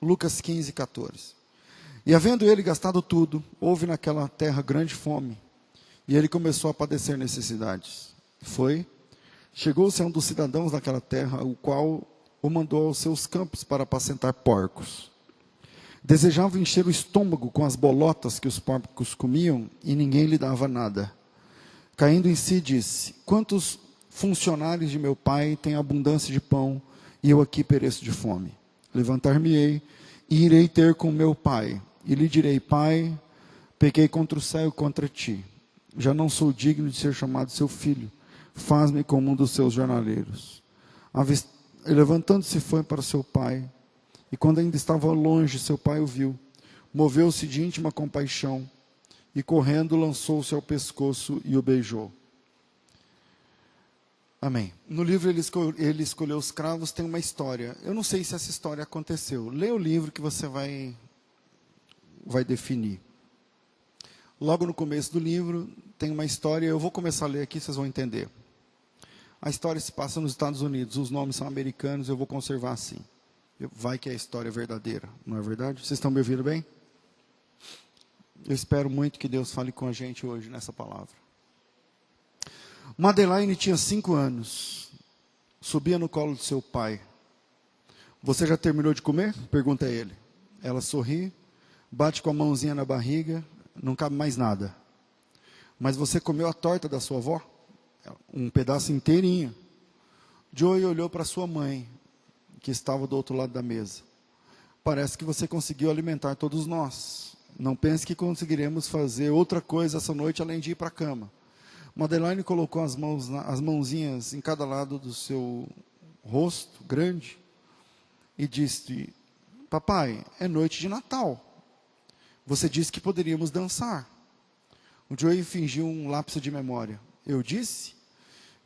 Lucas 15, 14. E havendo ele gastado tudo, houve naquela terra grande fome, e ele começou a padecer necessidades. Chegou-se a um dos cidadãos daquela terra, o qual o mandou aos seus campos para apacentar porcos. Desejava encher o estômago com as bolotas que os porcos comiam, e ninguém lhe dava nada. Caindo em si, disse: quantos funcionários de meu pai têm abundância de pão, e eu aqui pereço de fome? Levantar-me-ei e irei ter com meu pai, e lhe direi: Pai, pequei contra o céu e contra ti. Já não sou digno de ser chamado seu filho. Faz-me como um dos seus jornaleiros. Levantando-se, foi para seu pai, e quando ainda estava longe, seu pai o viu. Moveu-se de íntima compaixão, e correndo lançou-se ao pescoço e o beijou. Amém. No livro ele escolheu os cravos, tem uma história. Eu não sei se essa história aconteceu. Leia o livro que você vai definir. Logo no começo do livro tem uma história, eu vou começar a ler aqui, vocês vão entender. A história se passa nos Estados Unidos, os nomes são americanos, eu vou conservar assim. Vai que é a história verdadeira, não é verdade? Vocês estão me ouvindo bem? Eu espero muito que Deus fale com a gente hoje nessa palavra. Madeleine tinha 5 anos, subia no colo do seu pai. Você já terminou de comer? Pergunta ele. Ela sorri, bate com a mãozinha na barriga, não cabe mais nada. Mas você comeu a torta da sua avó? Um pedaço inteirinho. Joey olhou para sua mãe, que estava do outro lado da mesa. Parece que você conseguiu alimentar todos nós. Não pense que conseguiremos fazer outra coisa essa noite além de ir para a cama. Madeleine colocou as mãozinhas em cada lado do seu rosto grande e disse: Papai, é noite de Natal. Você disse que poderíamos dançar. O Joey fingiu um lapso de memória. Eu disse?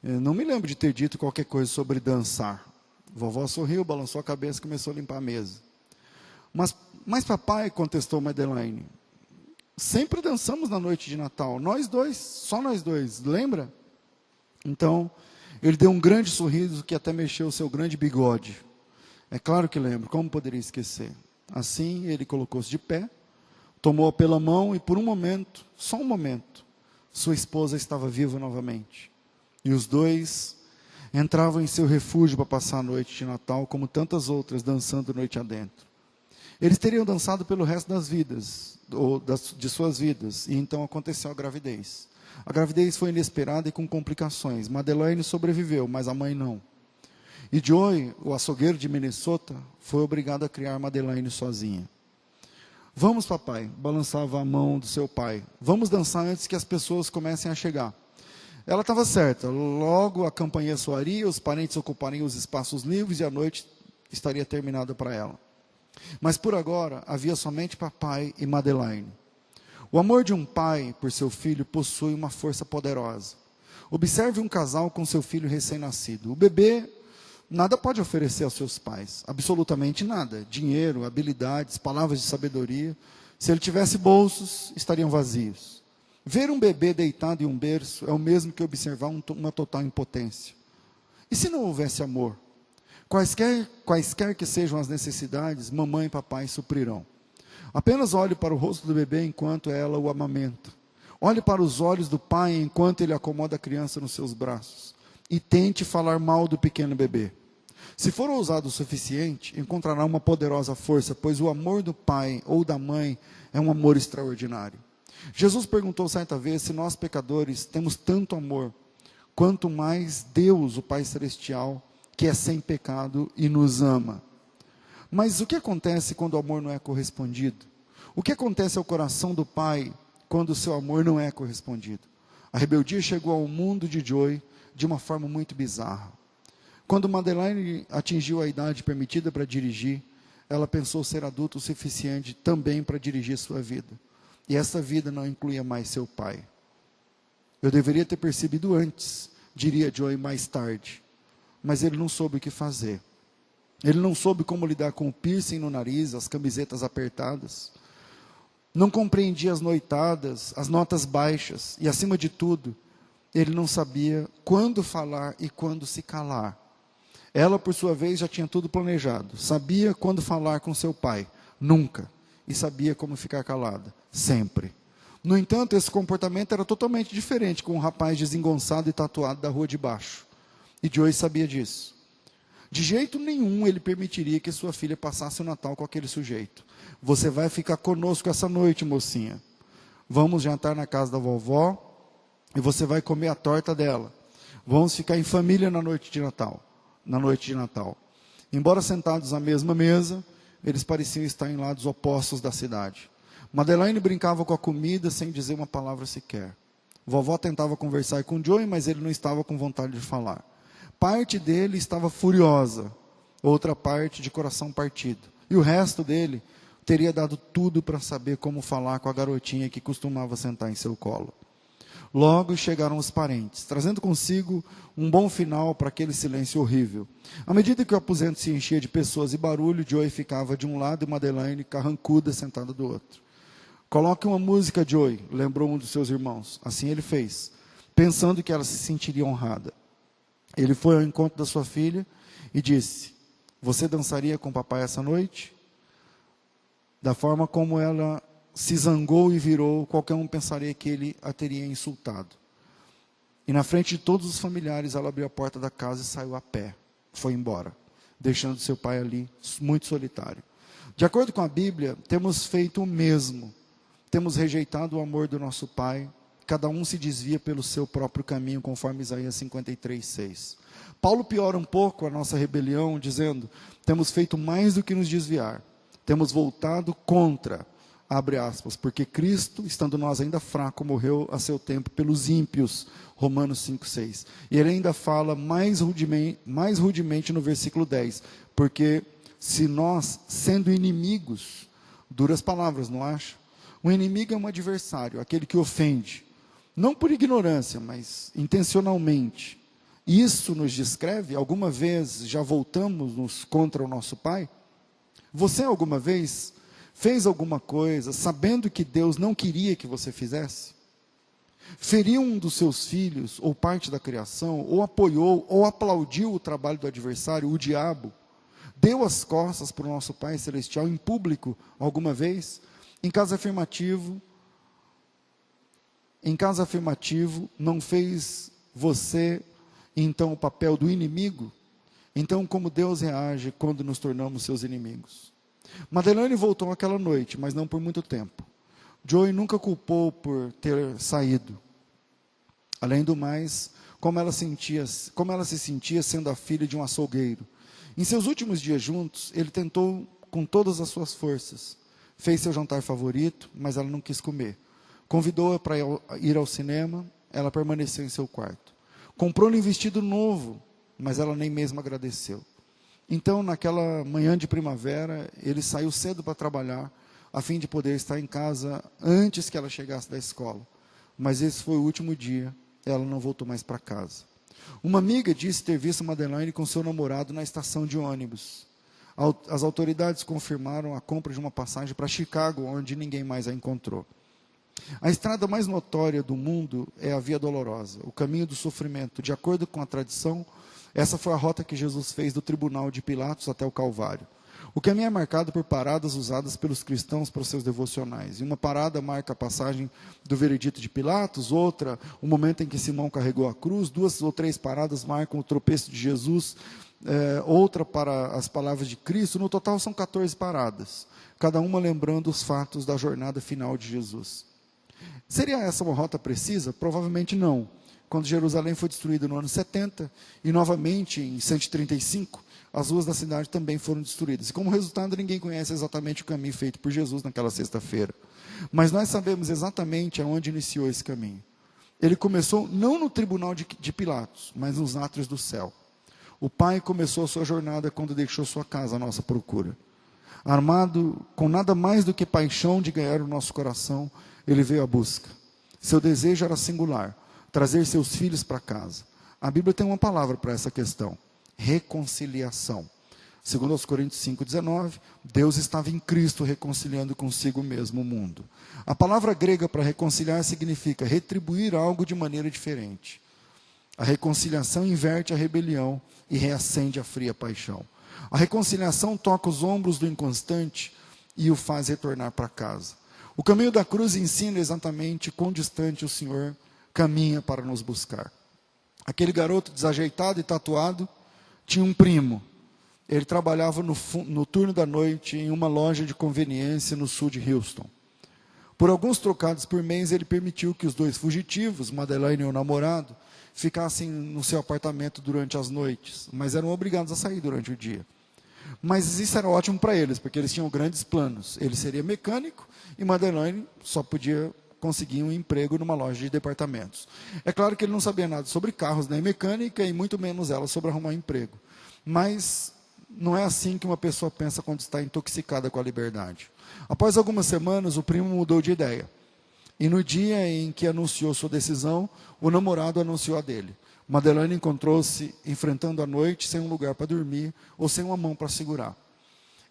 Eu não me lembro de ter dito qualquer coisa sobre dançar. Vovó sorriu, balançou a cabeça e começou a limpar a mesa. Mas papai, contestou Madeleine, sempre dançamos na noite de Natal. Nós dois, só nós dois, lembra? Então, ele deu um grande sorriso que até mexeu o seu grande bigode. É claro que lembro, como poderia esquecer? Assim, ele colocou-se de pé, tomou-a pela mão e por um momento, só um momento, sua esposa estava viva novamente. E os dois entravam em seu refúgio para passar a noite de Natal, como tantas outras, dançando noite adentro. Eles teriam dançado pelo resto das vidas, de suas vidas, e então aconteceu a gravidez. A gravidez foi inesperada e com complicações. Madeleine sobreviveu, mas a mãe não. E Joey, o açougueiro de Minnesota, foi obrigado a criar Madeleine sozinha. Vamos, papai, balançava a mão do seu pai. Vamos dançar antes que as pessoas comecem a chegar. Ela estava certa. Logo a campanha soaria, os parentes ocupariam os espaços livres e a noite estaria terminada para ela. Mas por agora havia somente papai e Madeleine. O amor de um pai por seu filho possui uma força poderosa. Observe um casal com seu filho recém-nascido. O bebê nada pode oferecer aos seus pais, absolutamente nada. Dinheiro, habilidades, palavras de sabedoria. Se ele tivesse bolsos, estariam vazios. Ver um bebê deitado em um berço é o mesmo que observar uma total impotência. E se não houvesse amor? Quaisquer que sejam as necessidades, mamãe e papai suprirão. Apenas olhe para o rosto do bebê enquanto ela o amamenta. Olhe para os olhos do pai enquanto ele acomoda a criança nos seus braços. E tente falar mal do pequeno bebê. Se for ousado o suficiente, encontrará uma poderosa força, pois o amor do pai ou da mãe é um amor extraordinário. Jesus perguntou certa vez se nós pecadores temos tanto amor, quanto mais Deus, o Pai Celestial, que é sem pecado e nos ama. Mas o que acontece quando o amor não é correspondido? O que acontece ao coração do pai quando o seu amor não é correspondido? A rebeldia chegou ao mundo de Joey de uma forma muito bizarra. Quando Madeleine atingiu a idade permitida para dirigir, ela pensou ser adulta o suficiente também para dirigir sua vida. E essa vida não incluía mais seu pai. Eu deveria ter percebido antes, diria Joey mais tarde. Mas ele não soube o que fazer. Ele não soube como lidar com o piercing no nariz, as camisetas apertadas. Não compreendia as noitadas, as notas baixas. E, acima de tudo, ele não sabia quando falar e quando se calar. Ela, por sua vez, já tinha tudo planejado. Sabia quando falar com seu pai. Nunca. E sabia como ficar calada. Sempre. No entanto, esse comportamento era totalmente diferente com um rapaz desengonçado e tatuado da rua de baixo. E Joey sabia disso. De jeito nenhum ele permitiria que sua filha passasse o Natal com aquele sujeito. Você vai ficar conosco essa noite, mocinha. Vamos jantar na casa da vovó e você vai comer a torta dela. Vamos ficar em família na noite de Natal. Embora sentados à mesma mesa, eles pareciam estar em lados opostos da cidade. Madeleine brincava com a comida sem dizer uma palavra sequer. Vovó tentava conversar com Joey, mas ele não estava com vontade de falar. Parte dele estava furiosa, outra parte de coração partido. E o resto dele teria dado tudo para saber como falar com a garotinha que costumava sentar em seu colo. Logo chegaram os parentes, trazendo consigo um bom final para aquele silêncio horrível. À medida que o aposento se enchia de pessoas e barulho, Joey ficava de um lado e Madeleine, carrancuda, sentada do outro. Coloque uma música, Joey, lembrou um dos seus irmãos. Assim ele fez, pensando que ela se sentiria honrada. Ele foi ao encontro da sua filha e disse: você dançaria com o papai essa noite? Da forma como ela se zangou e virou, qualquer um pensaria que ele a teria insultado. E na frente de todos os familiares, ela abriu a porta da casa e saiu a pé. Foi embora, deixando seu pai ali, muito solitário. De acordo com a Bíblia, temos feito o mesmo. Temos rejeitado o amor do nosso pai. Cada um se desvia pelo seu próprio caminho, conforme Isaías 53:6. Paulo piora um pouco a nossa rebelião, dizendo: temos feito mais do que nos desviar. Temos voltado contra, abre aspas, porque Cristo, estando nós ainda fracos, morreu a seu tempo pelos ímpios, Romanos 5:6. E ele ainda fala mais rudemente no versículo 10, porque se nós, sendo inimigos, duras palavras, não acha? O inimigo é um adversário, aquele que ofende, não por ignorância, mas intencionalmente. Isso nos descreve? Alguma vez já voltamos contra o nosso pai? Você alguma vez fez alguma coisa sabendo que Deus não queria que você fizesse? Feriu um dos seus filhos, ou parte da criação, ou apoiou, ou aplaudiu o trabalho do adversário, o diabo? Deu as costas para o nosso Pai Celestial em público alguma vez? Em caso afirmativo, não fez você, então, o papel do inimigo? Então, como Deus reage quando nos tornamos seus inimigos? Madeleine voltou aquela noite, mas não por muito tempo. Joey nunca culpou por ter saído. Além do mais, como ela se sentia sendo a filha de um açougueiro. Em seus últimos dias juntos, ele tentou com todas as suas forças. Fez seu jantar favorito, mas ela não quis comer. Convidou-a para ir ao cinema, ela permaneceu em seu quarto. Comprou-lhe um vestido novo, mas ela nem mesmo agradeceu. Então, naquela manhã de primavera, ele saiu cedo para trabalhar, a fim de poder estar em casa antes que ela chegasse da escola. Mas esse foi o último dia, ela não voltou mais para casa. Uma amiga disse ter visto Madeleine com seu namorado na estação de ônibus. As autoridades confirmaram a compra de uma passagem para Chicago, onde ninguém mais a encontrou. A estrada mais notória do mundo é a Via Dolorosa, o caminho do sofrimento. De acordo com a tradição, essa foi a rota que Jesus fez do tribunal de Pilatos até o Calvário. O caminho é marcado por paradas usadas pelos cristãos para os seus devocionais. E uma parada marca a passagem do veredito de Pilatos, outra, o momento em que Simão carregou a cruz, 2 ou 3 paradas marcam o tropeço de Jesus, outra para as palavras de Cristo. No total são 14 paradas, cada uma lembrando os fatos da jornada final de Jesus. Seria essa uma rota precisa? Provavelmente não. Quando Jerusalém foi destruída no ano 70, e novamente em 135, as ruas da cidade também foram destruídas. E como resultado, ninguém conhece exatamente o caminho feito por Jesus naquela sexta-feira. Mas nós sabemos exatamente aonde iniciou esse caminho. Ele começou não no tribunal de Pilatos, mas nos átrios do céu. O Pai começou a sua jornada quando deixou sua casa à nossa procura. Armado com nada mais do que paixão de ganhar o nosso coração, ele veio à busca. Seu desejo era singular, trazer seus filhos para casa. A Bíblia tem uma palavra para essa questão: reconciliação. Segundo aos Coríntios 5,19, Deus estava em Cristo reconciliando consigo mesmo o mundo. A palavra grega para reconciliar significa retribuir algo de maneira diferente. A reconciliação inverte a rebelião e reacende a fria paixão. A reconciliação toca os ombros do inconstante e o faz retornar para casa. O caminho da cruz ensina exatamente quão distante o Senhor caminha para nos buscar. Aquele garoto desajeitado e tatuado tinha um primo. Ele trabalhava no turno da noite em uma loja de conveniência no sul de Houston. Por alguns trocados por mês, ele permitiu que os dois fugitivos, Madeleine e o namorado, ficassem no seu apartamento durante as noites, mas eram obrigados a sair durante o dia. Mas isso era ótimo para eles, porque eles tinham grandes planos. Ele seria mecânico e Madeleine só podia conseguir um emprego numa loja de departamentos. É claro que ele não sabia nada sobre carros nem mecânica e muito menos ela sobre arrumar emprego. Mas não é assim que uma pessoa pensa quando está intoxicada com a liberdade. Após algumas semanas, o primo mudou de ideia. E no dia em que anunciou sua decisão, o namorado anunciou a dele. Madeleine encontrou-se enfrentando a noite sem um lugar para dormir ou sem uma mão para segurar.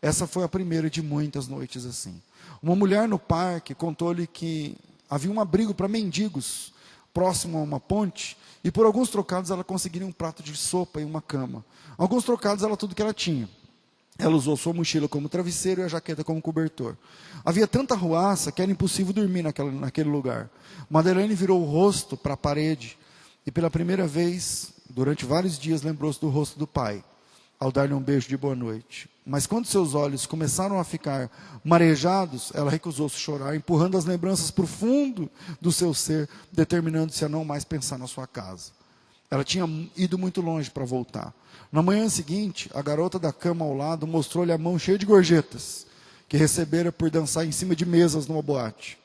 Essa foi a primeira de muitas noites assim. Uma mulher no parque contou-lhe que havia um abrigo para mendigos próximo a uma ponte e por alguns trocados ela conseguiria um prato de sopa e uma cama. Alguns trocados era tudo que ela tinha. Ela usou sua mochila como travesseiro e a jaqueta como cobertor. Havia tanta arruaça que era impossível dormir naquele lugar. Madeleine virou o rosto para a parede e pela primeira vez, durante vários dias, lembrou-se do rosto do pai, ao dar-lhe um beijo de boa noite. Mas quando seus olhos começaram a ficar marejados, ela recusou-se chorar, empurrando as lembranças para o fundo do seu ser, determinando-se a não mais pensar na sua casa. Ela tinha ido muito longe para voltar. Na manhã seguinte, a garota da cama ao lado mostrou-lhe a mão cheia de gorjetas, que recebera por dançar em cima de mesas numa boate.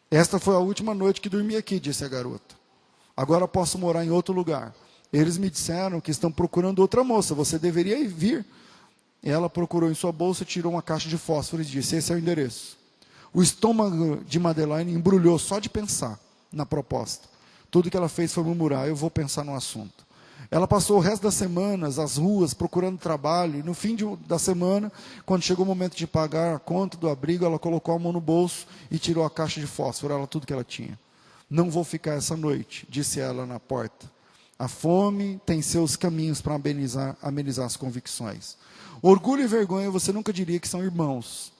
Esta foi a última noite que dormi aqui, disse a garota. Agora posso morar em outro lugar. Eles me disseram que estão procurando outra moça, você deveria vir. Ela procurou em sua bolsa, tirou uma caixa de fósforos e disse, esse é o endereço. O estômago de Madeleine embrulhou só de pensar na proposta. Tudo que ela fez foi murmurar, eu vou pensar no assunto. Ela passou o resto das semanas às ruas procurando trabalho, e no fim da semana, quando chegou o momento de pagar a conta do abrigo, ela colocou a mão no bolso e tirou a caixa de fósforo, era tudo que ela tinha. Não vou ficar essa noite, disse ela na porta. A fome tem seus caminhos para amenizar as convicções. Orgulho e vergonha, você nunca diria que são irmãos.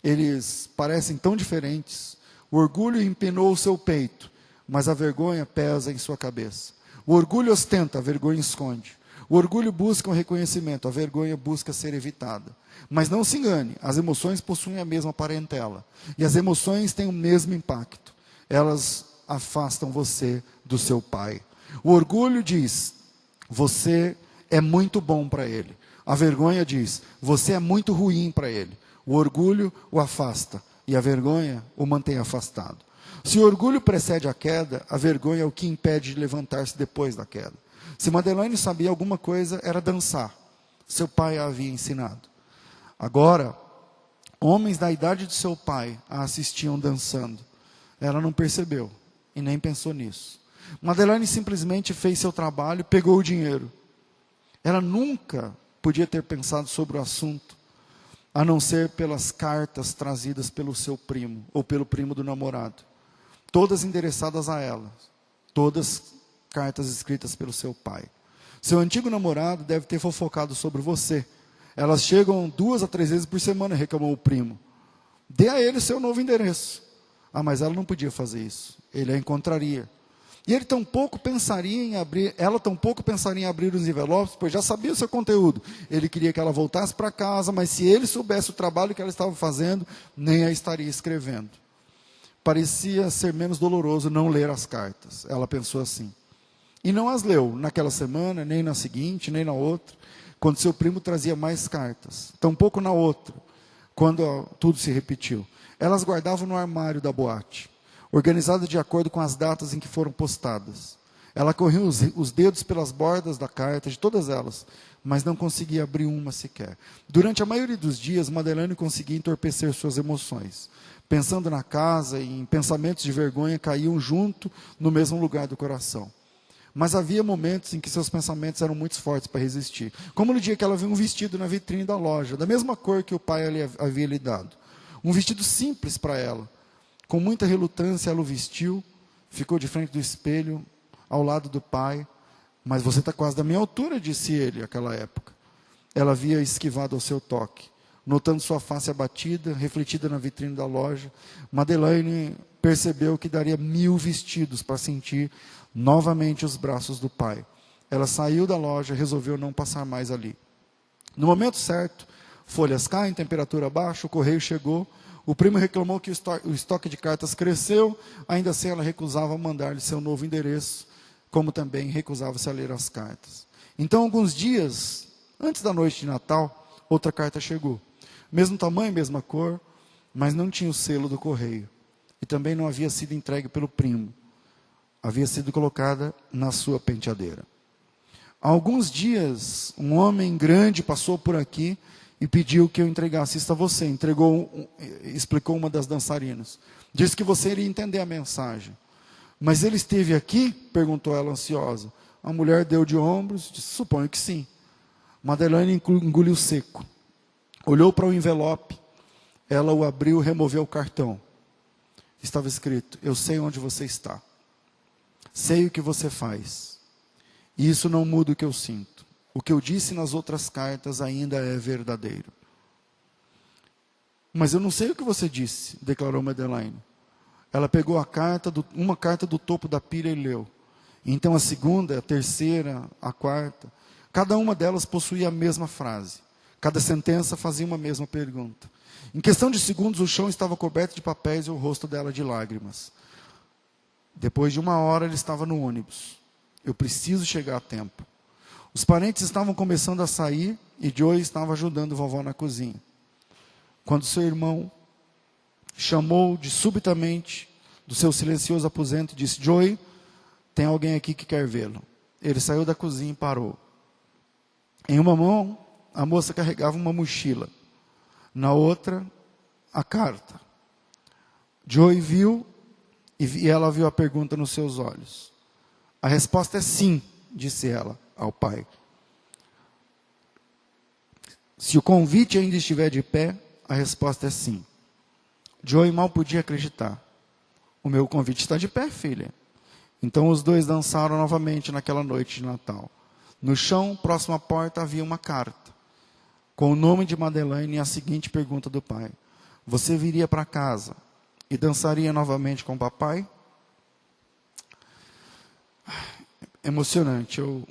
Eles parecem tão diferentes. O orgulho empenou o seu peito, mas a vergonha pesa em sua cabeça. O orgulho ostenta, a vergonha esconde. O orgulho busca um reconhecimento, a vergonha busca ser evitada. Mas não se engane, as emoções possuem a mesma parentela. E as emoções têm o mesmo impacto. Elas afastam você do seu pai. O orgulho diz, você é muito bom para ele. A vergonha diz, você é muito ruim para ele. O orgulho o afasta e a vergonha o mantém afastado. Se o orgulho precede a queda, a vergonha é o que impede de levantar-se depois da queda. Se Madeleine sabia alguma coisa, era dançar. Seu pai a havia ensinado. Agora, homens da idade de seu pai a assistiam dançando. Ela não percebeu e nem pensou nisso. Madeleine simplesmente fez seu trabalho, pegou o dinheiro. Ela nunca podia ter pensado sobre o assunto, a não ser pelas cartas trazidas pelo seu primo, ou pelo primo do namorado. Todas endereçadas a ela. Todas cartas escritas pelo seu pai. Seu antigo namorado deve ter fofocado sobre você. Elas chegam 2 a 3 vezes por semana, reclamou o primo. Dê a ele seu novo endereço. Ah, mas ela não podia fazer isso. Ele a encontraria. E ela tampouco pensaria em abrir os envelopes, pois já sabia o seu conteúdo. Ele queria que ela voltasse para casa, mas se ele soubesse o trabalho que ela estava fazendo, nem a estaria escrevendo. Parecia ser menos doloroso não ler as cartas. Ela pensou assim. E não as leu naquela semana, nem na seguinte, nem na outra, quando seu primo trazia mais cartas. Tampouco na outra, quando tudo se repetiu. Elas guardavam no armário da boate, organizada de acordo com as datas em que foram postadas. Ela corria os dedos pelas bordas da carta, de todas elas, mas não conseguia abrir uma sequer. Durante a maioria dos dias, Madeleine conseguia entorpecer suas emoções. Pensando na casa e em pensamentos de vergonha, caíam junto no mesmo lugar do coração. Mas havia momentos em que seus pensamentos eram muito fortes para resistir. Como no dia que ela viu um vestido na vitrine da loja, da mesma cor que o pai havia lhe dado. Um vestido simples para ela. Com muita relutância ela o vestiu, ficou de frente do espelho, ao lado do pai. Mas você está quase da minha altura, disse ele, naquela época. Ela havia esquivado ao seu toque. Notando sua face abatida, refletida na vitrine da loja, Madeleine percebeu que daria 1000 vestidos para sentir novamente os braços do pai. Ela saiu da loja e resolveu não passar mais ali. No momento certo, folhas caem, temperatura baixa, o correio chegou. O primo reclamou que o estoque de cartas cresceu, ainda assim ela recusava mandar-lhe seu novo endereço, como também recusava-se a ler as cartas. Então, alguns dias antes da noite de Natal, outra carta chegou. Mesmo tamanho, mesma cor, mas não tinha o selo do correio. E também não havia sido entregue pelo primo. Havia sido colocada na sua penteadeira. Há alguns dias, um homem grande passou por aqui e pediu que eu entregasse isso a você. Explicou uma das dançarinas. Disse que você iria entender a mensagem. Mas ele esteve aqui? Perguntou ela ansiosa. A mulher deu de ombros, disse, suponho que sim. Madeleine engoliu seco. Olhou para o envelope, ela o abriu, removeu o cartão. Estava escrito, eu sei onde você está. Sei o que você faz. E isso não muda o que eu sinto. O que eu disse nas outras cartas ainda é verdadeiro. Mas eu não sei o que você disse, declarou Madeleine. Ela pegou uma carta do topo da pilha e leu. Então a segunda, a terceira, a quarta, cada uma delas possuía a mesma frase. Cada sentença fazia uma mesma pergunta. Em questão de segundos, o chão estava coberto de papéis e o rosto dela de lágrimas. Depois de 1 hora, ele estava no ônibus. Eu preciso chegar a tempo. Os parentes estavam começando a sair e Joey estava ajudando vovó na cozinha. Quando seu irmão chamou subitamente do seu silencioso aposento e disse, Joey, tem alguém aqui que quer vê-lo. Ele saiu da cozinha e parou. Em uma mão, a moça carregava uma mochila. Na outra, a carta. Joey viu e ela viu a pergunta nos seus olhos. A resposta é sim, disse ela ao pai. Se o convite ainda estiver de pé, a resposta é sim. Joey mal podia acreditar. O meu convite está de pé, filha. Então os dois dançaram novamente naquela noite de Natal. No chão, próximo à porta, havia uma carta, com o nome de Madeleine e a seguinte pergunta do pai. Você viria para casa e dançaria novamente com o papai? Emocionante. Eu